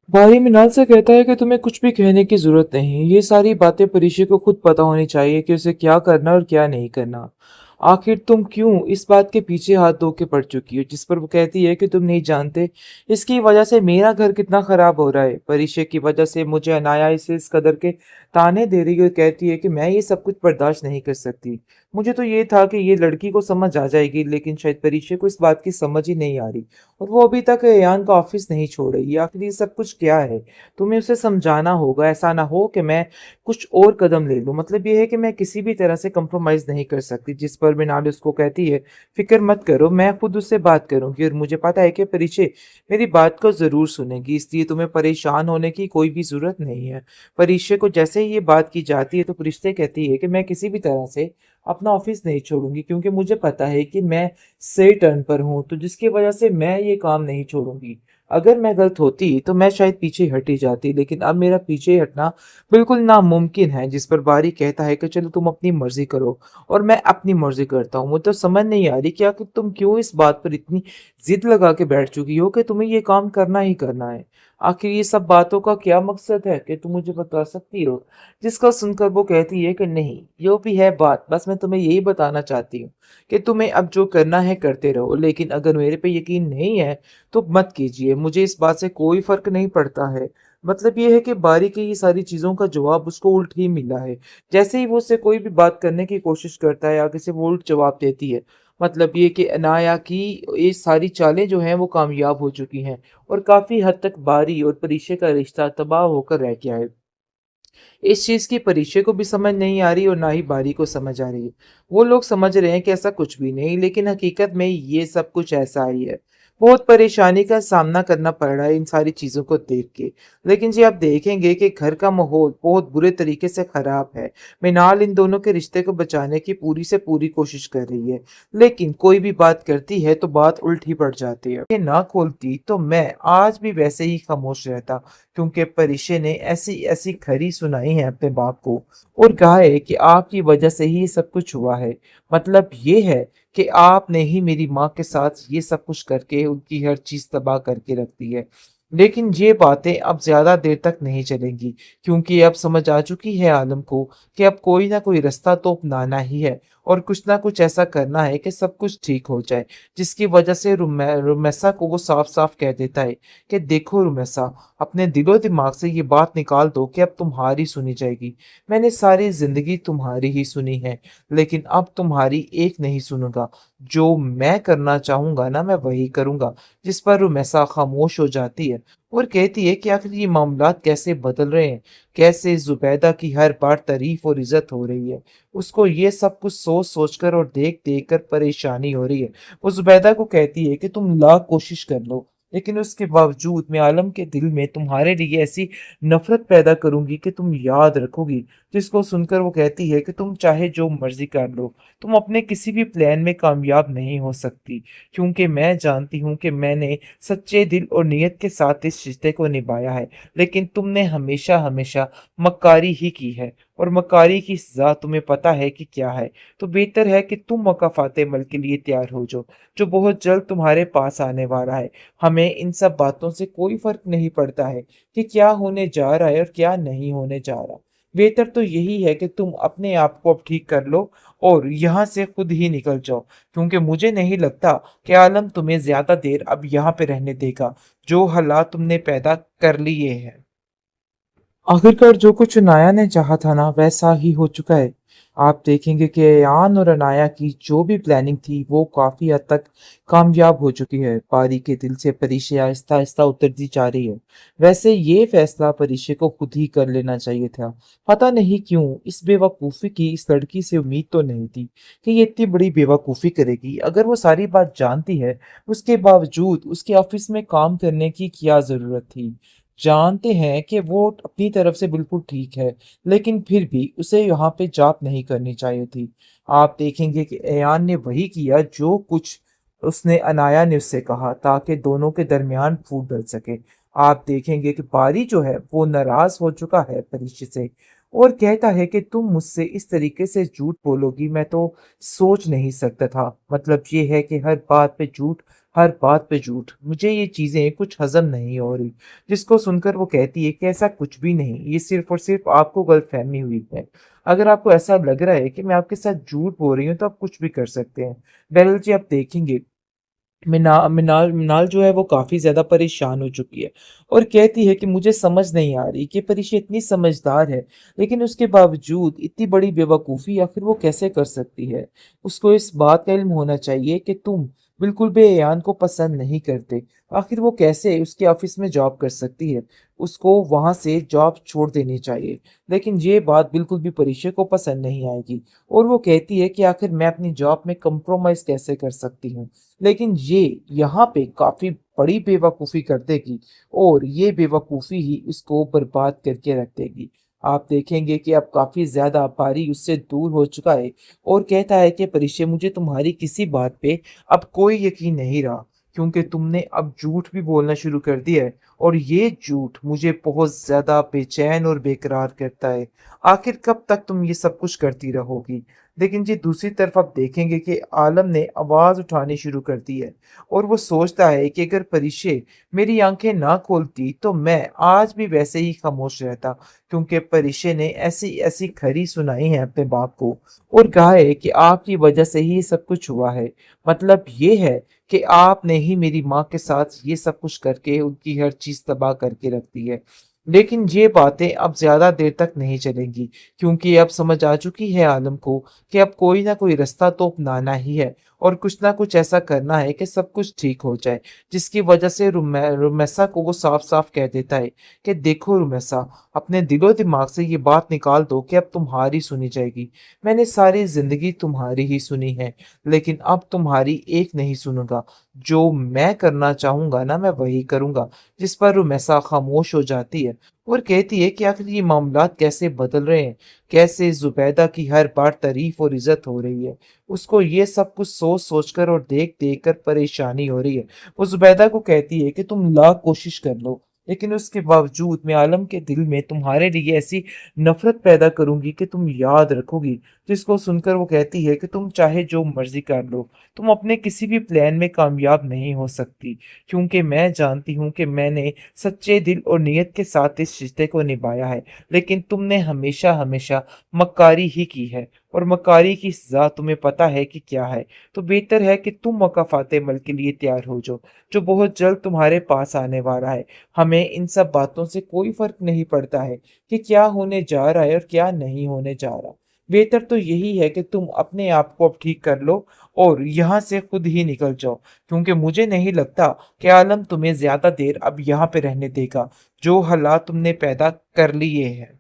बारी मिनाल से कहता है कि तुम्हें कुछ भी कहने की जरूरत नहीं। ये सारी बातें परीक्षे को खुद पता होनी चाहिए कि उसे क्या करना और क्या नहीं करना। आखिर तुम क्यों इस बात के पीछे हाथ धो के पड़ चुकी हो जिस पर वो कहती है कि तुम नहीं जानते इसकी वजह से मेरा घर कितना खराब हो रहा है। परीक्षे की वजह से मुझे अनाया इसे इस कदर के ताने दे रही है और कहती है कि मैं ये सब कुछ बर्दाश्त नहीं कर सकती। मुझे तो ये था कि ये लड़की को समझ आ जाएगी, लेकिन शायद परीक्षे को इस बात की समझ ही नहीं आ रही और वो अभी तक यान का ऑफिस नहीं छोड़ रही। आखिर ये सब कुछ क्या है? तुम्हें उसे समझाना होगा, ऐसा ना हो कि मैं कुछ और कदम ले लूं। मतलब ये है कि मैं किसी भी तरह से कंप्रोमाइज नहीं कर सकती। जिस पर मृणाल उसको कहती है, फिक्र मत करो, मैं खुद उससे बात करूंगी और मुझे पता है कि परिचय मेरी बात को जरूर सुनेगी, इसलिए तुम्हें परेशान होने की कोई भी जरूरत नहीं है। परिचय को जैसे ही ये बात की जाती है तो परिचय कहती है कि मैं किसी भी तरह से अपना ऑफिस नहीं छोड़ूंगी, क्योंकि मुझे पता है कि मैं सही टर्न पर हूं, तो जिसकी वजह से मैं ये काम नहीं छोड़ूंगी। अगर मैं गलत होती तो मैं शायद पीछे हट ही जाती, लेकिन अब मेरा पीछे हटना बिल्कुल नामुमकिन है। जिस पर बारी कहता है कि चलो तुम अपनी मर्जी करो और मैं अपनी मर्जी करता हूँ। मुझे तो समझ नहीं आ रही कि आखिर तुम क्यों इस बात पर इतनी जिद लगा के बैठ चुकी हो कि तुम्हें ये काम करना ही करना है। आखिर ये सब बातों का क्या मकसद है कि तुम मुझे बता सकती हो? जिसका सुनकर वो कहती है कि नहीं, यो भी है बात, बस मैं तुम्हें यही बताना चाहती हूँ कि तुम्हें अब जो करना है करते रहो, लेकिन अगर मेरे पे यकीन नहीं है तो मत कीजिए। मुझे इस बात से कोई फर्क नहीं पड़ता है। मतलब ये है कि बारी की ये सारी चीजों का जवाब उसको उल्ट ही मिला है। जैसे ही वो उससे कोई भी बात करने की कोशिश करता है, आगे से वो उल्ट जवाब देती है। मतलब ये कि अनाया की ये सारी चालें जो हैं वो कामयाब हो चुकी हैं और काफी हद तक बारी और परीक्षे का रिश्ता तबाह होकर रह गया है। इस चीज की परीक्षे को भी समझ नहीं आ रही और ना ही बारी को समझ आ रही है। वो लोग समझ रहे हैं कि ऐसा कुछ भी नहीं, लेकिन हकीकत में ये सब कुछ ऐसा ही है। बहुत परेशानी का सामना करना पड़ रहा है इन सारी चीजों को देख के। लेकिन जी आप देखेंगे कि घर का माहौल बहुत बुरे तरीके से खराब है। मिनाल इन दोनों के रिश्ते को बचाने की पूरी से पूरी कोशिश कर रही है, लेकिन कोई भी बात करती है तो बात उल्टी पड़ जाती है। ये ना खोलती तो मैं आज भी वैसे ही खामोश रहता, क्योंकि परिशे ने ऐसी ऐसी खरी सुनाई है अपने बाप को और कहा है कि आपकी वजह से ही ये सब कुछ हुआ है। मतलब ये है कि आपने ही मेरी माँ के साथ ये सब कुछ करके उनकी हर चीज तबाह करके रख दी है। लेकिन ये बातें अब ज्यादा देर तक नहीं चलेंगी, क्योंकि अब समझ आ चुकी है आलम को कि अब कोई ना कोई रास्ता तो अपनाना ही है और कुछ ना कुछ ऐसा करना है कि सब कुछ ठीक हो जाए। जिसकी वजह से रुमैसा को वो साफ साफ कह देता है कि देखो रुमैसा, अपने दिलो दिमाग से ये बात निकाल दो कि अब तुम्हारी सुनी जाएगी। मैंने सारी जिंदगी तुम्हारी ही सुनी है, लेकिन अब तुम्हारी एक नहीं सुनूंगा। जो मैं करना चाहूंगा ना मैं वही करूंगा। जिस पर रुमैसा खामोश हो जाती है और कहती है कि आखिर ये मामलात कैसे बदल रहे हैं, कैसे जुबैदा की हर बार तारीफ और इज्जत हो रही है। उसको ये सब कुछ सोच सोच कर और देख देख कर परेशानी हो रही है। वो जुबैदा को कहती है कि तुम लाख कोशिश कर लो, लेकिन उसके बावजूद मैं आलम के दिल में तुम्हारे लिए ऐसी नफरत पैदा करूंगी कि तुम याद रखोगी। जिसको सुनकर वो कहती है कि तुम चाहे जो मर्जी कर लो, तुम अपने किसी भी प्लान में कामयाब नहीं हो सकती, क्योंकि मैं जानती हूँ कि मैंने सच्चे दिल और नियत के साथ इस रिश्ते को निभाया है, लेकिन तुमने हमेशा हमेशा मक्कारी ही की है और मक्कारी की सजा तुम्हें पता है कि क्या है। तो बेहतर है कि तुम मौका अमल के लिए तैयार हो जाओ, जो बहुत जल्द तुम्हारे पास आने वाला है। हमें इन सब बातों से कोई फर्क नहीं पड़ता है कि क्या होने जा रहा है और क्या नहीं होने जा रहा। बेहतर तो यही है कि तुम अपने आप को अब ठीक कर लो और यहाँ से खुद ही निकल जाओ, क्योंकि मुझे नहीं लगता कि आलम तुम्हें ज्यादा देर अब यहाँ पे रहने देगा। जो हालात तुमने पैदा कर लिए हैं, आखिरकार जो कुछ अनाया ने चाहा था ना वैसा ही हो चुका है। आप देखेंगे कि अयान और अनाया की जो भी प्लानिंग थी वो काफी हद तक कामयाब हो चुकी है। पारी के दिल से परिशे आहिस्ता आहिस्ता उतरती जा रही है। वैसे ये फैसला परिशे को खुद ही कर लेना चाहिए था। पता नहीं क्यों इस बेवकूफी की इस लड़की से उम्मीद तो नहीं थी कि ये इतनी बड़ी बेवकूफी करेगी। अगर वो सारी बात जानती है, उसके बावजूद उसके ऑफिस में काम करने की क्या जरूरत थी? जानते हैं कि वो अपनी तरफ से बिल्कुल ठीक है, लेकिन फिर भी उसे यहाँ पे जाप नहीं करनी चाहिए थी। आप देखेंगे कि अयान ने वही किया जो कुछ उसने अनाया ने उससे कहा, ताकि दोनों के दरमियान फूट डल सके। आप देखेंगे कि बारी जो है वो नाराज हो चुका है परीक्षित से और कहता है कि तुम मुझसे इस तरीके से झूठ बोलोगी, मैं तो सोच नहीं सकता था। मतलब ये है कि हर बात पे झूठ हर बात पे झूठ। मुझे ये चीज़ें कुछ हज़म नहीं हो रही। जिसको सुनकर वो कहती है कि ऐसा कुछ भी नहीं, ये सिर्फ़ और सिर्फ़ आपको गलतफ़हमी हुई है। अगर आपको ऐसा लग रहा है कि मैं आपके साथ झूठ बोल रही हूँ, तो आप कुछ भी कर सकते हैं। बहरहाल जी, आप देखेंगे मिनाल मिनाल जो है वो काफ़ी ज़्यादा परेशान हो चुकी है और कहती है कि मुझे समझ नहीं आ रही कि परिशा इतनी समझदार है, लेकिन उसके बावजूद इतनी बड़ी बेवकूफ़ी आखिर वो कैसे कर सकती है। उसको इस बात का इल्म होना चाहिए कि तुम बिल्कुल भी अयान को पसंद नहीं करते। आखिर वो कैसे उसके ऑफ़िस में जॉब कर सकती है? उसको वहाँ से जॉब छोड़ देनी चाहिए। लेकिन ये बात बिल्कुल भी परिशा को पसंद नहीं आएगी और वो कहती है कि आखिर मैं अपनी जॉब में कंप्रोमाइज़ कैसे कर सकती हूँ? लेकिन ये यहाँ पे काफ़ी बड़ी बेवकूफ़ी कर देगी और ये बेवकूफ़ी ही इसको बर्बाद करके रख देगी। आप देखेंगे कि अब काफ़ी ज़्यादा पारी उससे दूर हो चुका है और कहता है कि परिचय, मुझे तुम्हारी किसी बात पे अब कोई यकीन नहीं रहा, क्योंकि तुमने अब झूठ भी बोलना शुरू कर दिया है और ये झूठ मुझे बहुत ज़्यादा बेचैन और बेकरार करता है। आखिर कब तक तुम ये सब कुछ करती रहोगी? लेकिन जी, दूसरी तरफ आप देखेंगे कि आलम ने आवाज़ उठानी शुरू कर दी है और वो सोचता है कि अगर परिशे मेरी आंखें ना खोलती तो मैं आज भी वैसे ही खामोश रहता, क्योंकि परिशे ने ऐसी ऐसी खरी सुनाई है अपने बाप को और कहा है कि आपकी वजह से ही ये सब कुछ हुआ है। मतलब ये है कि आपने ही मेरी माँ के साथ ये सब कुछ करके उनकी हर चीज़ तबाह करके रख दी है। लेकिन ये बातें अब ज़्यादा देर तक नहीं चलेंगी, क्योंकि अब समझ आ चुकी है आलम को कि अब कोई ना कोई रास्ता तो अपनाना ही है और कुछ ना कुछ ऐसा करना है कि सब कुछ ठीक हो जाए। जिसकी वजह से रुमैसा को वो साफ-साफ कह देता है कि देखो रुमैसा, अपने दिलो-दिमाग से ये बात निकाल दो कि अब तुम्हारी सुनी जाएगी। मैंने सारी ज़िंदगी तुम्हारी ही सुनी है, लेकिन अब तुम्हारी एक नहीं सुनूँगा। जो मैं करना चाहूँगा ना, मैं वही करूँगा। जिस पर रुमैसा खामोश हो जाती है और कहती है कि आखिर ये मामलात कैसे बदल रहे हैं, कैसे ज़ुबैदा की हर बार तारीफ़ और इज़्ज़त हो रही है। उसको ये सब कुछ सोच-सोच कर और देख-देख कर परेशानी हो रही है। वो ज़ुबैदा को कहती है कि तुम लाख कोशिश कर लो, लेकिन उसके बावजूद मैं आलम के दिल में तुम्हारे लिए ऐसी नफ़रत पैदा करूँगी कि तुम याद रखोगी। जिसको सुनकर वो कहती है कि तुम चाहे जो मर्ज़ी कर लो, तुम अपने किसी भी प्लान में कामयाब नहीं हो सकती, क्योंकि मैं जानती हूँ कि मैंने सच्चे दिल और नीयत के साथ इस रिश्ते को निभाया है, लेकिन तुमने हमेशा-हमेशा मक्कारी ही की है और मक्कारी की सज़ा तुम्हें पता है कि क्या है। तो बेहतर है कि तुम मौका फ़ाते अमल के लिए तैयार हो जाओ, जो बहुत जल्द तुम्हारे पास आने वाला है। हमें इन सब बातों से कोई फ़र्क नहीं पड़ता है कि क्या होने जा रहा है और क्या नहीं होने जा रहा। बेहतर तो यही है कि तुम अपने आप को अब ठीक कर लो और यहाँ से खुद ही निकल जाओ, क्योंकि मुझे नहीं लगता कि आलम तुम्हें ज़्यादा देर अब यहाँ पे रहने देगा। जो हालात तुमने पैदा कर लिए हैं।